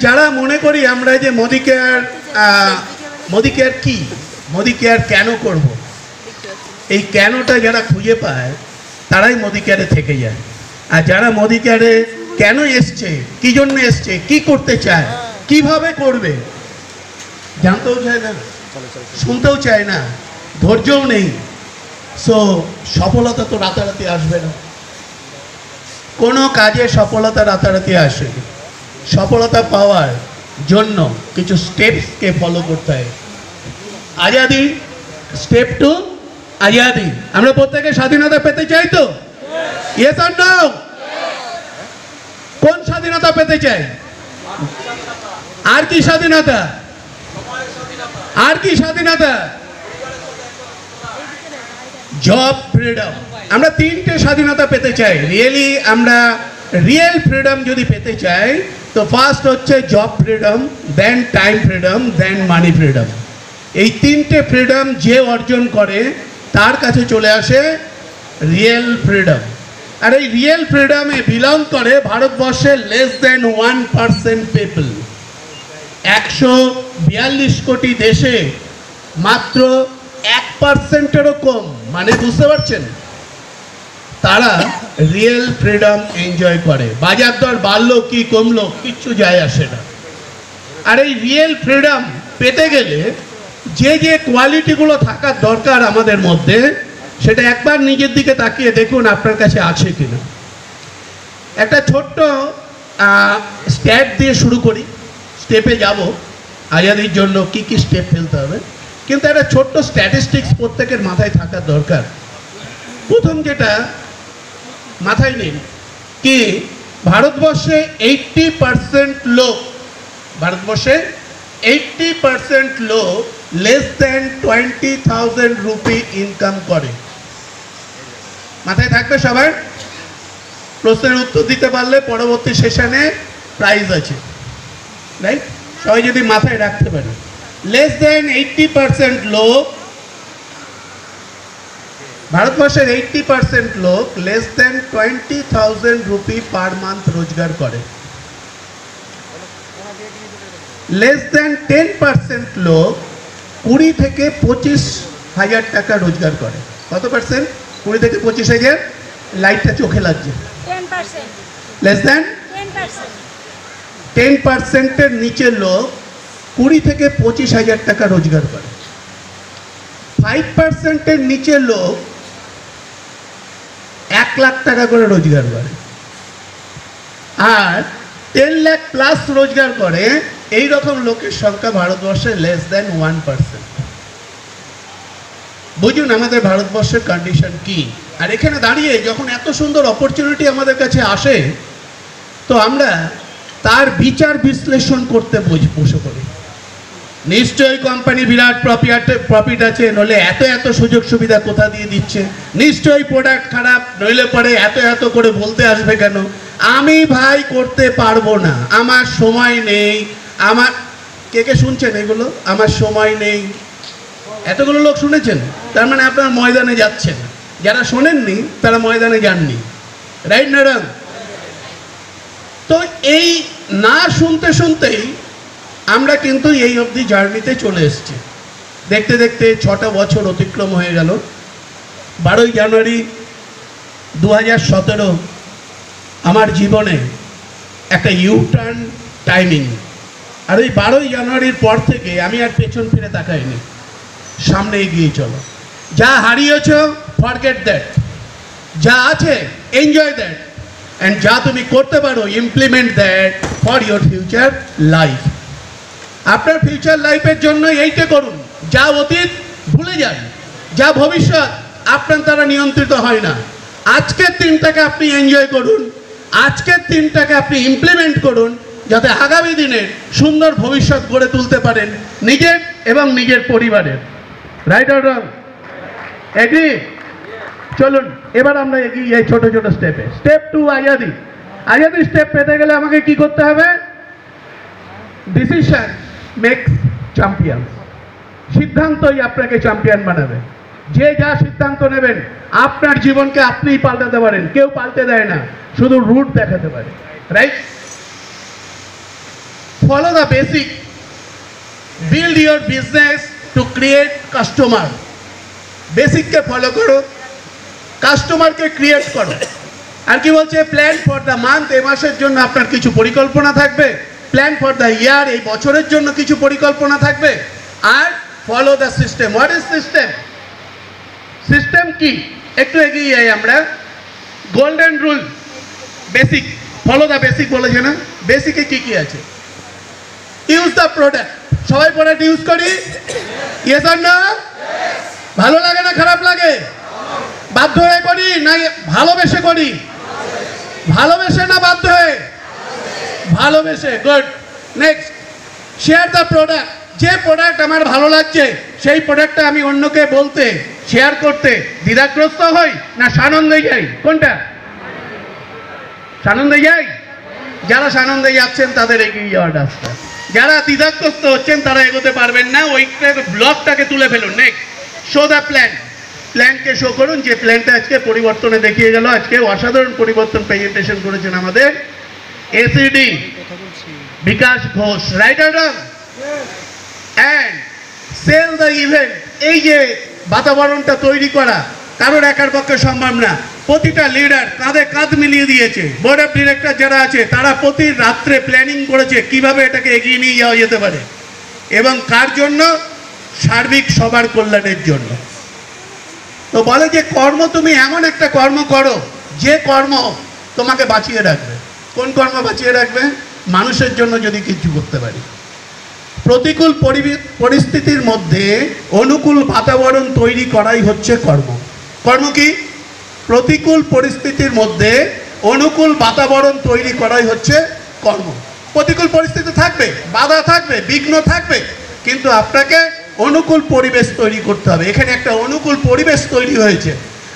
যারা মনে করি আমরা যে মোদি কেয়ার কি, মোদি কেয়ার কেন করব, এই কেনটা যারা খুঁজে পায় তারাই মোদি কেয়ারে থেকে যায়। আর যারা মোদি কেয়ারে কেন এসছে, কি জন্য এসছে, কি করতে চায়, কিভাবে করবে, জানতেও চায় না, শুনতেও চায় না, ধৈর্যও নেই। সো সফলতা তো রাতারাতি আসবে না, কোনো কাজে সফলতা রাতারাতি আসে। সফলতা পাওয়ার জন্য কিছু স্টেপসকে ফলো করতে হয়। আজাদি, স্টেপ 2 আজাদি। আমরা প্রত্যেকে স্বাধীনতা পেতে চাই তো? Yes or no? কোন স্বাধীনতা পেতে চাই? আর কি স্বাধীনতা? আর কি স্বাধীনতা? Job freedom. আমরা 3টে স্বাধীনতা পেতে চাই। রিয়েলি আমরা রিয়েল ফ্রিডম যদি পেতে চাই তো ফার্স্ট হচ্ছে জব ফ্রিডম, দেন টাইম ফ্রিডম, দেন মানি ফ্রিডম। এই 3টে ফ্রিডম যে অর্জন করে তার কাছে চলে আসে রিয়েল ফ্রিডম। আর এই রিয়েল ফ্রিডমে বিলং করে ভারতবর্ষের লেস দেন 1% পিপল। 142 কোটি দেশে মাত্র 1%-এরও কম, মানে বুঝতে পারছেন, তারা রিয়েল ফ্রিডম এনজয় করে। বাজার দর বাড়লো কি কমলো কিচ্ছু যায় আসে না। আর এই রিয়েল ফ্রিডম পেতে গেলে যে যে কোয়ালিটিগুলো থাকার দরকার আমাদের মধ্যে, সেটা একবার নিজের দিকে তাকিয়ে দেখুন আপনার কাছে আছে কিনা। একটা ছোট্ট স্টেপ দিয়ে শুরু করি, স্টেপে যাব। আজাদির জন্য কি কি স্টেপ ফেলতে হবে, কিন্তু একটা ছোট্ট স্ট্যাটিস্টিক্স প্রত্যেকের মাথায় থাকার দরকার। প্রথম যেটা মাথায় নিন কি ভারতবর্ষে 80% লোক, ভারতবর্ষে 80% লোক লেস দেন 20,000 রুপি ইনকাম করে। মাথায় থাকবে সবার? প্রশ্নের উত্তর দিতে পারলে পরবর্তী সেশনে প্রাইজ আছে, রাইট? সবাই যদি মাথায় রাখতে পারে লেস দেন 80% লোক, ভারতবর্ষের 80% লোক less than 20,000 rupee per month রোজগার করে। লেস দেন 10% লোক 20 থেকে 25,000 টাকা রোজগার করে। কত পার্সেন্ট? 20 থেকে 25,000। লাইটটা চোখে লাগছে। লেস দেন 10%-এর নিচে লোক 20 থেকে 25,000 টাকা রোজগার করে। 5%-এর নিচে লোক 1 লাখ টাকা করে রোজগার করে। আর 10 লাখ প্লাস রোজগার করে এই রকম লোকের সংখ্যা ভারতবর্ষে লেস দেন 1%। বুঝুন আমাদের ভারতবর্ষের কন্ডিশন কি। আর এখানে দাঁড়িয়ে যখন এত সুন্দর অপরচুনিটি আমাদের কাছে আসে তো আমরা তার বিচার বিশ্লেষণ করতে বসে পড়ি। নিশ্চয়ই কোম্পানি বিরাট প্রফিট আছে, নইলে এত এত সুযোগ সুবিধা কোথা দিয়ে দিচ্ছে। নিশ্চয়ই প্রোডাক্ট খারাপ, নইলে পরে এত এত করে বলতে আসবে কেন। আমি ভাই করতে পারবো না, আমার সময় নেই। আমার কে কে শুনছেন এগুলো? আমার সময় নেই, এতগুলো লোক শুনেছেন, তার মানে আপনার ময়দানে যাচ্ছেন। যারা শোনেননি তারা ময়দানে যাননি, রাইট না রং? তো এই না শুনতে শুনতেই আমরা কিন্তু এই অবধি জার্নিতে চলে এসেছি। দেখতে দেখতে 6টা বছর অতিক্রম হয়ে গেল। 12ই জানুয়ারি 2017 আমার জীবনে একটা ইউটার্ন টাইমিং। আর ওই 12ই জানুয়ারির পর থেকে আমি আর পেছন ফিরে তাকাইনি, সামনে এগিয়ে চলো। যা হারিয়েছ ফরগেট দ্যাট, যা আছে এনজয় দ্যাট, অ্যান্ড যা তুমি করতে পারো implement that for your future life. আপনার ফিউচার লাইফের জন্য এইটা করুন। যা অতীত ভুলে যান, যা ভবিষ্যৎ আপনার দ্বারা নিয়ন্ত্রিত হয় না। আজকের দিনটাকে আপনি এনজয় করুন, আজকের দিনটাকে আপনি ইমপ্লিমেন্ট করুন, যাতে আগামী দিনের সুন্দর ভবিষ্যৎ গড়ে তুলতে পারেন নিজের এবং নিজের পরিবারের। Right or wrong? এগ্রি? চলুন এবার আমরা এগিয়ে যাই ছোট ছোট স্টেপে। স্টেপ 2 আজাদি। আজাদি স্টেপ পেতে গেলে আমাকে কি করতে হবে? Decision makes champion. সিদ্ধান্তই আপনাকে চ্যাম্পিয়ন বানাবে। যে যা সিদ্ধান্ত নেবেন আপনার জীবনকে আপনিই পাল্টাতে পারেন, কেউ পাল্টে দেয় না, শুধু রুট দেখাতে পারে, right? follow the basic, build your business to create customer. Basic के follow करो, customer के create करो. আর কি বলছে, প্ল্যান ফর দ্য মান্থ, এই মাসের জন্য আপনার কিছু পরিকল্পনা থাকবে, প্ল্যান ফর দ্য ইয়ার, এই বছরের জন্য কিছু পরিকল্পনা থাকবে, আর follow the system. What is system? System কি? একটু এগিয়ে যাই আমরা। Golden rule, basic, follow the basic বলেছে না? বেসিকে কি কি আছে? Use the product. সবাই প্রোডাক্ট ইউজ করি? ইয়েস আর না? ভালো লাগে না খারাপ লাগে? বাধ্য হয়ে করি না ভালোবেসে করি? ভালোবেসে না বাধ্য হয়ে? ভালোবেসে। Good. Next, share the product. যে প্রোডাক্ট আমার ভালো লাগছে সেই প্রোডাক্টটা আমি অন্যকে বলতে, শেয়ার করতে দ্বিধাগ্রস্ত হই না সানন্দে যাই? কোনটা? সানন্দে যাই। যারা সানন্দে যাচ্ছেন তাদের এগিয়ে যাওয়ার রাস্তা, যারা দ্বিধাগ্রস্ত হচ্ছেন তারা এগোতে পারবেন না, ওই ব্লকটাকে তুলে ফেলুন। Next, show the plan. প্ল্যানকে শো করুন, যে প্ল্যানটা আজকে পরিবর্তনে দেখিয়ে গেল। আজকে অসাধারণ পরিবর্তন প্রেজেন্টেশন করেছেন আমাদের A C D Bikash Ghosh, right or wrong? And sell the event. এই যে বাতাবরণটা তৈরি করা কারোর একার পক্ষে সম্ভব না, প্রতিটা লিডার কাঁধে কাঁধ মিলিয়ে দিয়েছে। বোর্ড অফ ডিরেক্টর যারা আছে তারা প্রতি রাত্রে প্ল্যানিং করেছে কিভাবে এটাকে এগিয়ে নিয়ে যাওয়া যেতে পারে, এবং কার জন্য? সার্বিক সবার কল্যাণের জন্য। তো বলে যে কর্ম, তুমি এমন একটা কর্ম করো যে কর্ম তোমাকে বাঁচিয়ে রাখবে। কোন কর্ম বাঁচিয়ে রাখবে? মানুষের জন্য যদি কিছু করতে পারি। প্রতিকূল পরিস্থিতির মধ্যে অনুকূল বাতাবরণ তৈরি করাই হচ্ছে কর্ম। কর্ম কি? প্রতিকূল পরিস্থিতির মধ্যে অনুকূল বাতাবরণ তৈরি করাই হচ্ছে কর্ম। প্রতিকূল পরিস্থিতি থাকবে, বাধা থাকবে, বিঘ্ন থাকবে, কিন্তু আপনাকে অনুকূল পরিবেশ তৈরি করতে হবে। এখানে একটা অনুকূল পরিবেশ তৈরি হয়েছে।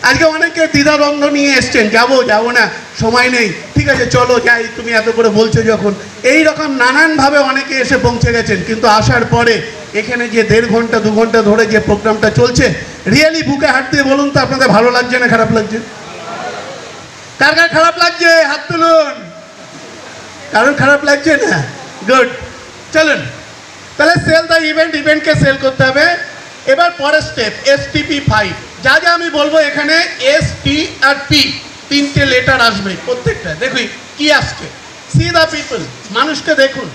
আজকে অনেকে দ্বিধাদ্বন্দ্ব নিয়ে এসছেন, যাবো না, সময় নেই, ঠিক আছে চলো যাই, তুমি এত করে বলছো যখন। এই রকম নানানভাবে অনেকে এসে পৌঁছে গেছেন, কিন্তু আসার পরে এখানে যে 1.5 ঘন্টা 2 ঘন্টা ধরে যে প্রোগ্রামটা চলছে, রিয়েলি বুকে হাত দিয়ে বলুন তো আপনাদের ভালো লাগছে না খারাপ লাগছে? কার কার খারাপ লাগছে হাত তুলুন। কারণ খারাপ লাগছে না? গুড। চলুন তাহলে সেল দ্য ইভেন্ট, ইভেন্টকে সেল করতে হবে। এবার পরের স্টেপ STP 5। যা যা আমি বলবো এখানে ST আর P 3টে লেটার আসবে প্রত্যেকটা। দেখুন কি আসছে। সি দ্য পিপল, মানুষকে দেখুন।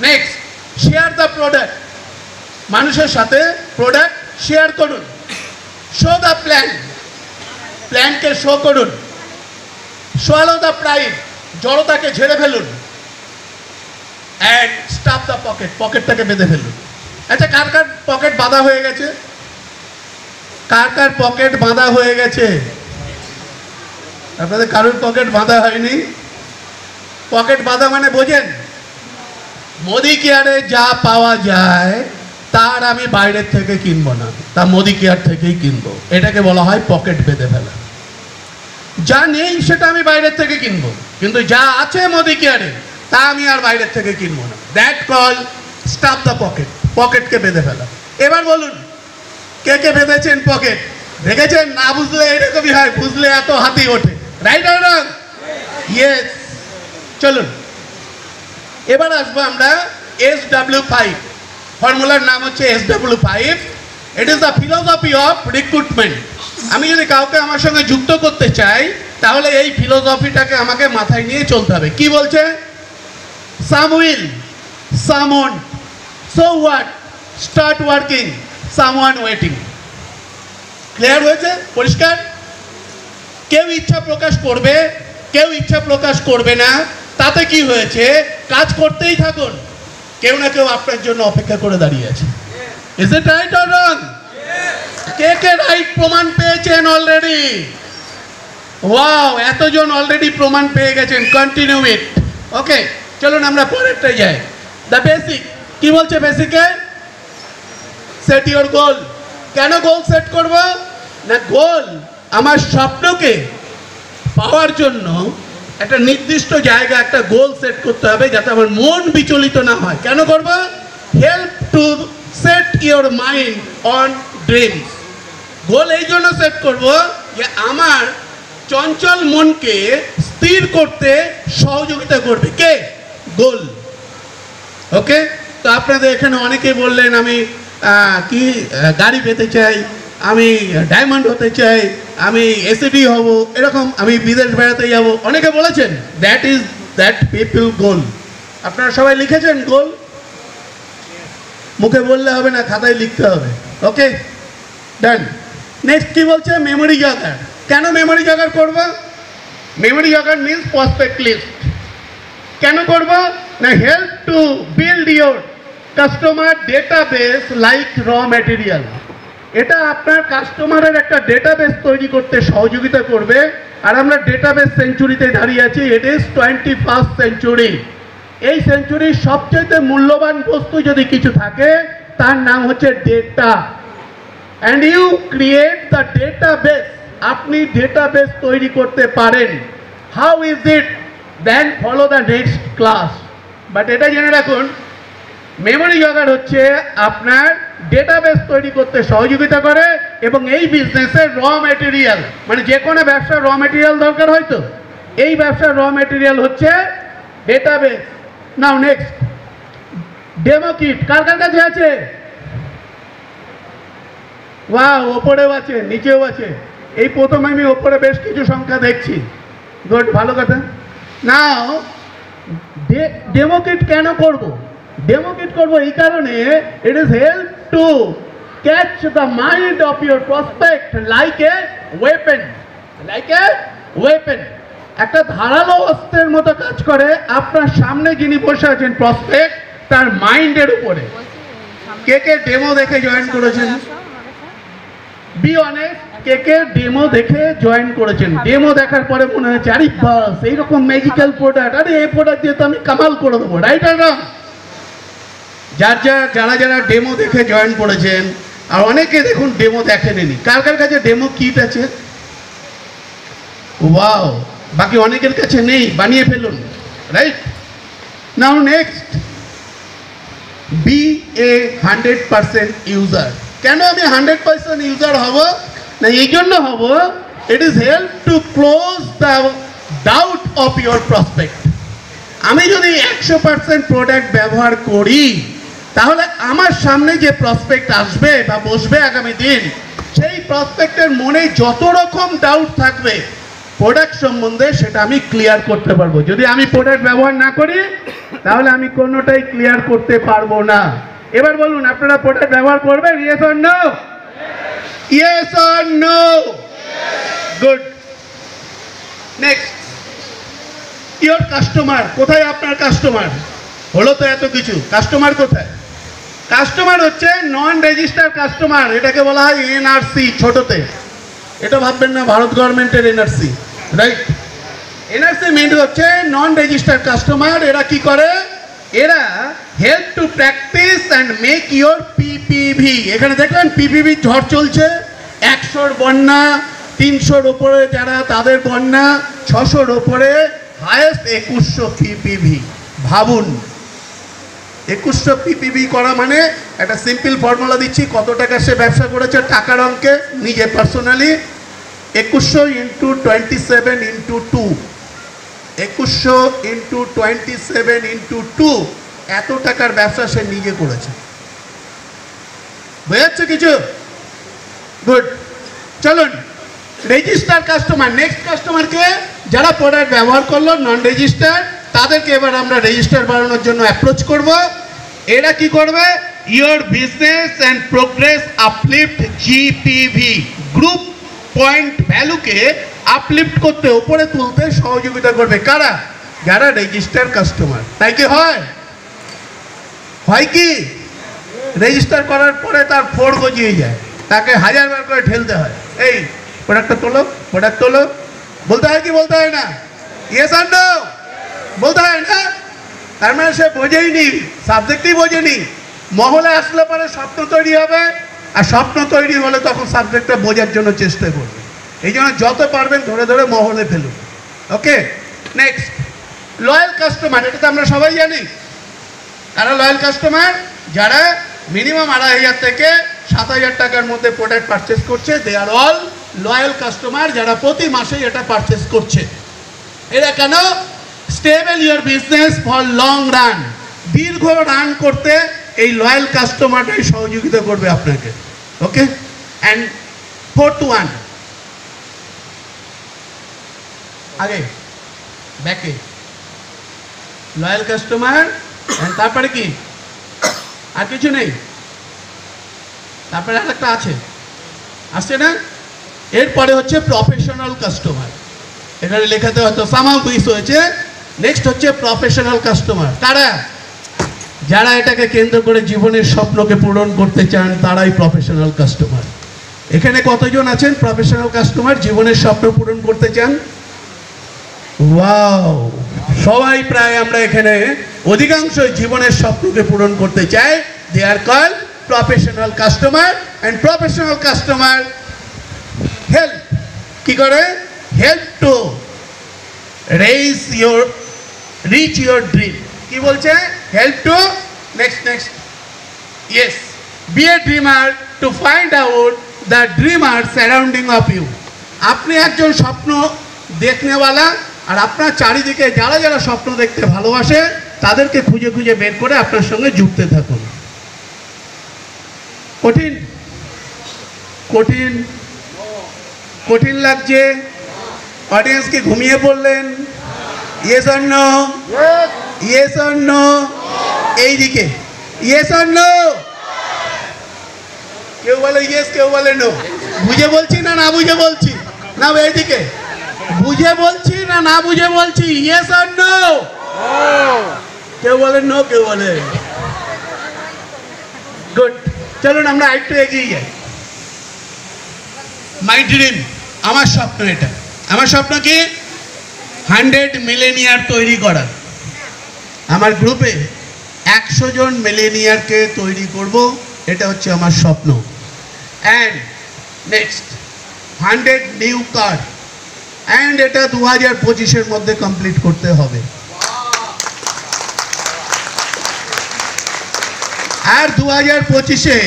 নেক্সট, শেয়ার দ্য প্রোডাক্ট, মানুষের সাথে প্রোডাক্ট শেয়ার করুন। শো দ্য প্ল্যান, প্ল্যানকে শো করুন। সোয়ালো দ্য প্রাইড, জড়তাকে ঝেড়ে ফেলুন। অ্যান্ড স্টাফ দ্য পকেট, পকেটটাকে বেঁধে ফেলুন। আচ্ছা, কার কার পকেট বাঁধা হয়ে গেছে? কার কার পকেট বাঁধা হয়ে গেছে? আপনাদের কারোর পকেট বাঁধা হয়নি? পকেট বাঁধা মানে বোঝেন? মোদি কেয়ারে যা পাওয়া যায় তার আমি বাইরের থেকে কিনবো না, তা মোদি কেয়ার থেকেই কিনবো। এটাকে বলা হয় পকেট বেঁধে ফেলা। যা নেই সেটা আমি বাইরের থেকে কিনবো, কিন্তু যা আছে মোদি কেয়ারে তা আমি আর বাইরের থেকে কিনবো না। That call stuff the pocket, পকেটকে বেঁধে ফেলা। এবার বলুন কে কে বেঁধেছেন পকেট? দেখেছেন? না বুঝলে এরকমই হয়, বুঝলে এত হাতি ওঠে। Right or wrong? ইয়েস। চলুন এবার আসবো আমরা SW5। ফর্মুলার নাম হচ্ছে SW5। It is the philosophy of recruitment. আমি যদি কাউকে আমার সঙ্গে যুক্ত করতে চাই তাহলে এই ফিলোসফিটাকে আমাকে মাথায় নিয়ে চলতে হবে। কি বলছে? Some will, some won't, so what, start working, someone waiting. Clear হয়েছে? পরিষ্কার? কেউ ইচ্ছা প্রকাশ করবে, কেউ ইচ্ছা প্রকাশ করবে না, তাতে কি হয়েছে? কাজ করতেই থাকুন, কেউ না কেউ আপনার জন্য অপেক্ষা করে দাঁড়িয়ে আছে। Is it right or wrong? K K right প্রমাণ পেয়েছেন অলরেডি? ওয়াও, এতজন অলরেডি প্রমাণ পেয়ে গেছেন। কন্টিনিউ ইট। ওকে, চলুন আমরা পরেরটা যাই। The basic. কি বলছে বেসিকে? Set your goal. কেন গোল সেট করব? না, গোল আমার স্বপ্নকে পাওয়ার জন্য একটা নির্দিষ্ট জায়গা, একটা গোল সেট করতে হবে যাতে আমার মন বিচলিত না হয়। কেন করব? Help to set your mind on dreams. Goal এই জন্য সেট করব যে আমার চঞ্চল মনকে স্থির করতে সহযোগিতা করবে কে? গোল। ওকে, তো আপনাদের এখানে অনেকেই বললেন আমি কি গাড়ি পেতে চাই, আমি ডায়মন্ড হতে চাই, আমি এসিডি হব, এরকম আমি বিদেশ বেড়াতে যাব, অনেকে বলেছেন। দ্যাট পিপল গোল। আপনারা সবাই লিখেছেন গোল? মুখে বললে হবে না, খাতায় লিখতে হবে। ওকে, ডান। নেক্সট কি বলছে? Memory jogger. কেন মেমোরি জগার করব? Memory jogger means prospect list. কেন করব না? Help to build your customer database like raw material. এটা আপনার কাস্টমারের একটা ডেটাবেস তৈরি করতে সহযোগিতা করবে। আর আমরা ডেটাবেস সেঞ্চুরিতে দাঁড়িয়ে আছি। It is 21st century. এই সেঞ্চুরির সবচেয়ে মূল্যবান বস্তু যদি কিছু থাকে তার নাম হচ্ছে data. And you create the database. আপনি ডেটাবেস তৈরি করতে পারেন। How is it? Then follow the next class. But এটা জেনে রাখুন, মেমোরি জগার হচ্ছে আপনার ডেটাবেস তৈরি করতে সহযোগিতা করে এবং এই বিজনেসের র ম্যাটেরিয়াল, মানে যে কোনো ব্যবসার র ম্যাটেরিয়াল দরকার হয়তো, এই ব্যবসার র ম্যাটেরিয়াল হচ্ছে ডেটাবেস। নাও নেক্সট, ডেমো কিট কার কার কাছে আছে? ওয়াও, ওপরেও আছে, নিচেও আছে। এই প্রথম আমি ওপরে বেশ কিছু সংখ্যা দেখছি। গুড, ভালো কথা। নাও ডেমো কিট কেন করব? ডেমো কিট করব এই কারণে, it is help to catch the mind of your prospect like a weapon. Like a weapon, একটা ধারালো অস্ত্রের মতো কাজ করে আপনার সামনে যিনি বসে আছেন প্রসপেক্ট, তার মাইন্ডের উপরে। কে কে ডেমো দেখে জয়েন করেছেন? Be honest, K K demo দেখে জয়েন করেছেন? ডেমো দেখার পরে মনে হয়েছে আরে বাস এইরকম ম্যাজিক্যাল প্রোডাক্ট, আরে এই প্রোডাক্ট দিয়ে তো আমি কামাল করে দেবো। রাইট আর রং? যারা ডেমো দেখে জয়েন করেছেন, আর অনেকে দেখুন ডেমো দেখেনি। কার কার কাছে ডেমো কিট আছে? ওয়াও, বাকি অনেকের কাছে নেই, বানিয়ে ফেলুন। Right now next, B A 100% user. কেন আমি 100% ইউজার হব? না এই জন্য হব, it is help to close the doubt of your prospect. আমি যদি 100% প্রোডাক্ট ব্যবহার করি, তাহলে আমার সামনে যে প্রসপেক্ট আসবে বা বসবে আগামী দিন, সেই প্রসপেক্টের মনে যত রকম ডাউট থাকবে প্রোডাক্ট সম্বন্ধে, সেটা আমি ক্লিয়ার করতে পারবো। যদি আমি প্রোডাক্ট ব্যবহার না করি, তাহলে আমি কোনোটাই ক্লিয়ার করতে পারবো না। এবার বলুন, আপনারা প্রোডাক্ট ব্যবহার করবেন? Yes or no? Yes or no? Good. Next, your customer. কোথায় আপনার কাস্টমার? হলো তো এত কিছু, কাস্টমার কোথায়? কাস্টমার হচ্ছে নন রেজিস্টার কাস্টমার। এটাকে বলা হয় এনআরসি ছোটতে। এটা ভাববেন না ভারত গভর্নমেন্টের এনআরসি, রাইট? এনআরসি মিন হচ্ছে নন রেজিস্টার কাস্টমার। এরা কি করে? এরা help to practice and make your PPV. এখানে দেখলেন পিপিভি ঝড় চলছে। 100-র বন্যা, 300-র ওপরে যারা তাদের বন্যা, 600-র ওপরে, হায়েস্ট 2100 পিপিভি। ভাবুন, 2100 পিপিভি করা মানে, একটা সিম্পল ফর্মুলা দিচ্ছি, কত টাকা সে ব্যবসা করেছে টাকার অঙ্কে নিজে personally. 2100 into 27 into 2, 2100 into 27 into 2, এত টাকার ব্যবসা সে নিজে করেছে। বুঝাচ্ছে কিছু? গুড। চলুন, রেজিস্টার কাস্টমার। নেক্সট কাস্টমারকে যারা প্রোডাক্ট ব্যবহার করলো নন রেজিস্টার, তাদেরকে এবার আমরা রেজিস্টার বাড়ানোর জন্য অ্যাপ্রোচ করব। এরা কি করবে? Your business and progress uplift, GPV, group point ভ্যালুকে আপলিফট করতে, উপরে তুলতে সহযোগিতা করবে। কারা? যারা রেজিস্টার কাস্টমার। তাই কি হয়? হয় কি? রেজিস্টার করার পরে তার ফোর গজিয়ে যায়, তাকে 1000 বার করে ঠেলতে হয়, এই প্রোডাক্টটা তোলো, প্রোডাক্ট তোলো। বলতে হয় কি বলতে হয় না? ইয়েস আর নো? বলতে হয় না? তার মানে সে বোঝেইনি, সাবজেক্টই বোঝেনি। মহলে আসলে পরে স্বপ্ন তৈরি হবে, আর স্বপ্ন তৈরি হলে তখন সাবজেক্টটা বোঝার জন্য চেষ্টা করবে। এই জন্য যত পারবেন ধরে ধরে মহলে ফেলুন। ওকে, নেক্সট, লয়াল কাস্টমার। এটা তো আমরা সবাই জানি। তারা লয়াল কাস্টমার যারা মিনিমাম 2500 থেকে 7000 টাকার মধ্যে প্রোডাক্ট পারচেস করছে, দে আর অল লয়াল কাস্টমার, যারা প্রতি মাসে এটা পারচেস করছে। এরা কেন? Stable your business for long run, দীর্ঘ রান করতে এই লয়াল কাস্টমারটাই সহযোগিতা করবে আপনাকে। ওকে, অ্যান্ড 4th one, আগে ব্যাকে লয়াল কাস্টমার, তারপরে কি আর কিছু নেই? তারপরে আর একটা আসছে না? এরপরে হচ্ছে প্রফেশনাল কাস্টমার। এখানে লেখাতে হয়তো সামাও মিস হয়েছে। নেক্সট হচ্ছে প্রফেশনাল কাস্টমার। তারা যারা এটাকে কেন্দ্র করে জীবনের স্বপ্নকে পূরণ করতে চান তারাই প্রফেশনাল কাস্টমার। এখানে কতজন আছেন প্রফেশনাল কাস্টমার জীবনের স্বপ্ন পূরণ করতে চান? ওয়াও, সবাই প্রায় আমরা এখানে অধিকাংশ জীবনের স্বপ্নকে পূরণ করতে চাই। They are call professional customer. And professional customer help কি করে? Help to reach your dream. কি বলছে? Help to next yes be a dreamer to find out the dreamer surrounding of you. আপনি একজন স্বপ্ন দেখনেওয়ালা, আর আপনার চারিদিকে যারা যারা স্বপ্ন দেখতে ভালোবাসে তাদেরকে খুঁজে খুঁজে বের করে আপনার সঙ্গে যুক্ত থাকুন। কঠিন কঠিন কঠিন লাগছে? অডিয়েন্স কি ঘুমিয়ে পড়লেন? Yes or no? Yes or no? এইদিকে ইয়েস অর নো? কেউ বলে ইয়েস, কেউ বলে নো। বুঝে বলছি না না বুঝে বলছি? না এইদিকে বুঝে বলছি না না বুঝে বলছি? Yes or no? কেউ বলে নো, কেউ বলে গুড। চলুন আমরা একটু এগিয়ে যাই। মাই ড্রিম, আমার স্বপ্ন এটা। আমার স্বপ্ন কি? 100 মিলেনিয়ার তৈরি করা। আমার গ্রুপে 100 জন মিলেনিয়ারকে তৈরি করব, এটা হচ্ছে আমার স্বপ্ন। And next 100 new car, and এটা 2025-এর মধ্যে কমপ্লিট করতে হবে। আর 2025-এ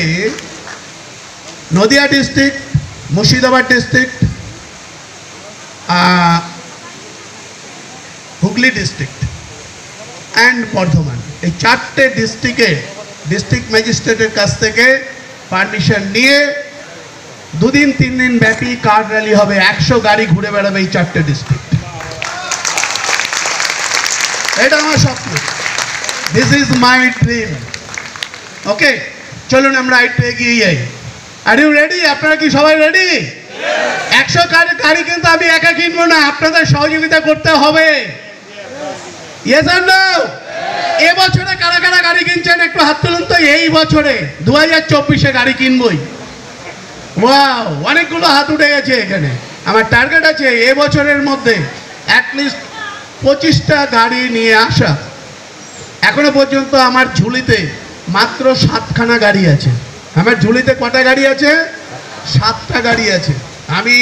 Nadia district, Murshidabad district, Hooghly district and Bardhaman, এই 4টে ডিস্ট্রিক্টে ডিস্ট্রিক্ট ম্যাজিস্ট্রেটের কাছ থেকে পারমিশন নিয়ে 2 দিন 3 দিন ব্যাপী কার র্যালি হবে। 100 গাড়ি ঘুরে বেড়াবে এই 4টে ডিস্ট্রিক্ট। এটা আমার স্বপ্ন। This is my dream. Okay, চলুন আমরা একটু এগিয়ে যাই। Are you ready? আপনারা কি সবাই রেডি? 100 গাড়ি কিন্তু আমি একা কিনবো না, আপনাদের সহযোগিতা করতে হবে। Yes or no? এবছরে কারা কারা গাড়ি কিনছেন একটু হাত তুলুন তো। এই বছরে 2024-এ গাড়ি কিনবই। ওয়াও, অনেকগুলো হাত উঠে গেছে এখানে। আমার টার্গেট আছে এবছরের মধ্যে অ্যাটলিস্ট 25টা গাড়ি নিয়ে আসা। এখনো পর্যন্ত আমার ঝুলিতে মাত্র 7খানা গাড়ি আছে। আমার ঝুলিতে কটা গাড়ি আছে? 7টা গাড়ি আছে। আমি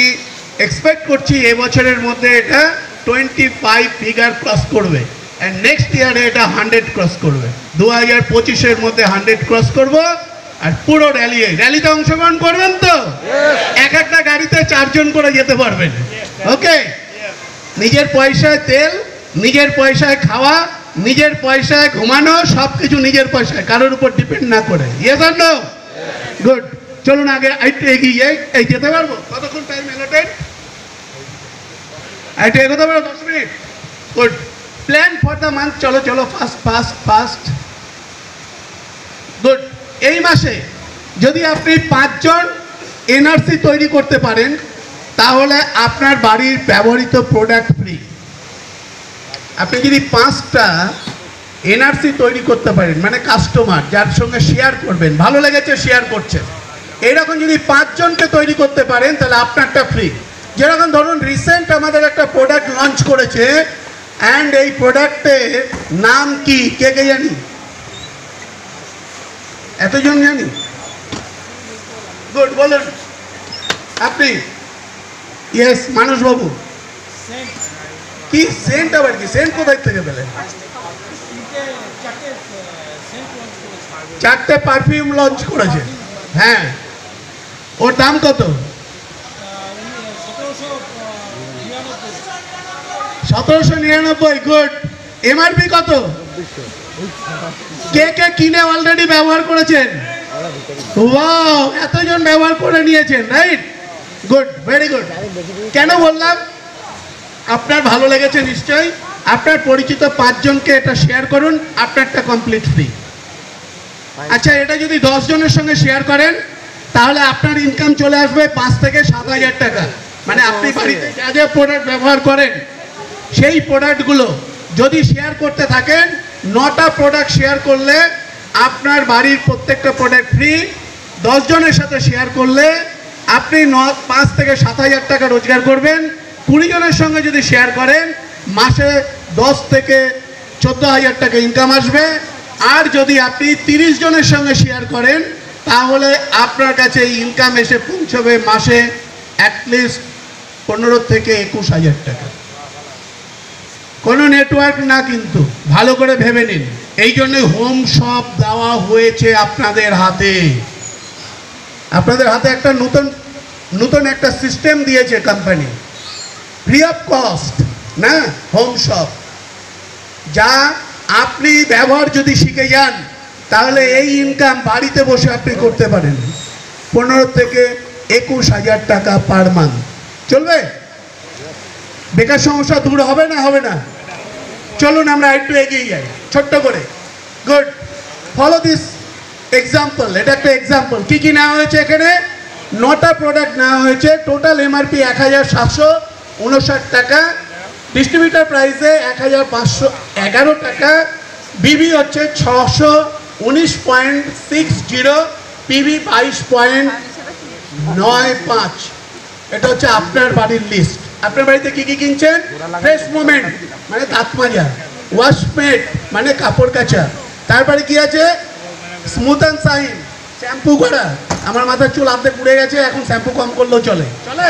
এক্সপেক্ট করছি এবছরের মধ্যে এটা 25 ফিগার ক্রস করবে, অ্যান্ড নেক্সট ইয়ারে এটা 100 ক্রস করবে। 2025-এর মধ্যে 100 ক্রস করব। আর পুরো র্যালিতে অংশগ্রহণ করবেন তো? এক একটা গাড়িতে 4 জন করে যেতে পারবেন। ওকে, নিজের পয়সায় তেল, নিজের পয়সায় খাওয়া, নিজের পয়সায় ঘুমানো, সব কিছু নিজের পয়সায়, কারোর উপর ডিপেন্ড না করে। Yes or no? গুড। চলুন আগে একটু এগিয়ে যাই। এই যেতে পারবো? কতক্ষণ টাইম এলোটেড? একটু এগোতে পারবো? 10 minute. Good. Plan for the month. চলো চলো ফাস্ট। গুড। এই মাসে যদি আপনি 5 জন এনআরসি তৈরি করতে পারেন তাহলে আপনার বাড়ির ব্যবহৃত প্রোডাক্ট ফ্রি। আপনি যদি 5টা এনআরসি তৈরি করতে পারেন, মানে কাস্টমার যার সঙ্গে শেয়ার করবেন, ভালো লেগেছে শেয়ার করছেন, এইরকম যদি 5 জনকে তৈরি করতে পারেন তাহলে আপনারটা ফ্রি। যেরকম ধরুন রিসেন্ট আমাদের একটা প্রোডাক্ট লঞ্চ করেছে, অ্যান্ড এই প্রোডাক্টের নাম কি কে কে জানি? এতজন জানি? গুড, বলুন আপনি। ইয়েস, মানুষবাবু। কি সেন্ট? আবার কি সেন্ট? কোথায় থেকে পেলেন? 4টে পারফিউম লঞ্চ করেছে। হ্যাঁ, ওর দাম কত? 1799। গুড। এমআরপি কত? কে কে কিনে অলরেডি ব্যবহার করেছেন? ওয়াও, এতজন ব্যবহার করে নিয়েছেন, রাইট? Good, very good. কেন বললাম? আপনার ভালো লেগেছে নিশ্চয়ই। আপনার পরিচিত 5 জনকে এটা শেয়ার করুন, আপনারটা কমপ্লিট ফ্রি। আচ্ছা, এটা যদি 10 জনের সঙ্গে শেয়ার করেন তাহলে আপনার ইনকাম চলে আসবে 5 থেকে 7,000 টাকা। মানে আপনি বাড়িতে যা যা প্রোডাক্ট ব্যবহার করেন সেই প্রোডাক্টগুলো যদি শেয়ার করতে থাকেন, 9টা প্রোডাক্ট শেয়ার করলে আপনার বাড়ির প্রত্যেকটা প্রোডাক্ট ফ্রি। 10 জনের সাথে শেয়ার করলে আপনি 5 থেকে 7,000 টাকা রোজগার করবেন। 20 জনের সঙ্গে যদি শেয়ার করেন মাসে 10 থেকে 14,000 টাকা ইনকাম আসবে। আর যদি আপনি 30 জনের সঙ্গে শেয়ার করেন তাহলে আপনার কাছে ইনকাম এসে পৌঁছবে মাসে অ্যাটলিস্ট 15 থেকে 21,000 টাকা। কোনো নেটওয়ার্ক না, কিন্তু ভালো করে ভেবে নিন। এই জন্যই হোম শপ দেওয়া হয়েছে আপনাদের হাতে। আপনাদের হাতে একটা নতুন একটা সিস্টেম দিয়েছে কোম্পানি, ফ্রি অফ কস্ট না, হোম শপ। যা আপনি ব্যবহার যদি শিখে যান তাহলে এই ইনকাম বাড়িতে বসে আপনি করতে পারেন 15 থেকে 21,000 টাকা পার মান্থ। চলবে? বেকার সমস্যা দূর হবে না? হবে না? চলুন আমরা একটু এগিয়ে যাই ছোট্ট করে। Good, follow this example. এটা একটা এক্সাম্পল। কি কি নেওয়া হয়েছে এখানে? 9টা প্রোডাক্ট নেওয়া হয়েছে। টোটাল এমআরপি 1,759 টাকা, ডিস্ট্রিবিউটার প্রাইসে 1,511 টাকা, বিবি হচ্ছে 619.60, পিবি 22.95। এটা হচ্ছে আপনার বাড়ির লিস্ট। আপনার বাড়িতে কি কি কিনছেন? ফ্রেশ মোমেন্ট মানে দাঁত মাজা, ওয়াশমেট মানে কাপড় কাচা, তারপরে কি আছে? স্মুথ অ্যান্ড শাইন শ্যাম্পু করা। আমার মাথার চুল আর্ধেক পুড়ে গেছে, এখন শ্যাম্পু কম করলেও চলে, চলে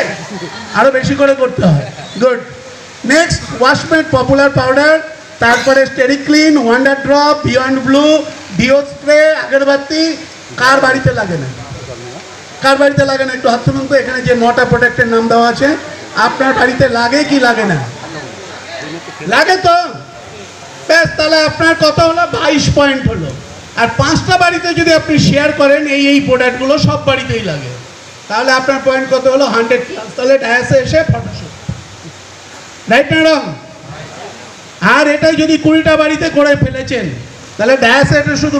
আরো বেশি করে করতে হয়। Good. Next, Washmate popular powder, তারপরে Stericlean, wonder drop, beyond blue, deo spray, আগরবাতি। কার বাড়িতে লাগে না? কার বাড়িতে লাগে না? একটু হাত তুলুন তো। এখানে যে 9টা প্রোডাক্টের নাম দেওয়া আছে আপনার বাড়িতে লাগে কি লাগে না? লাগে তো? ব্যাস, তাহলে আপনার কত হলো? 22 পয়েন্ট হলো। আর 5টা বাড়িতে যদি আপনি শেয়ার করেন এই প্রোডাক্টগুলো সব বাড়িতেই লাগে, তাহলে আপনার পয়েন্ট কত হলো? 100+। তাহলে ডায়াসে এসে ফটোশুট, রাইট ম্যাডাম? আর এটাই যদি 20টা বাড়িতে করে ফেলেছেন তাহলে ডায়াসে এটা শুধু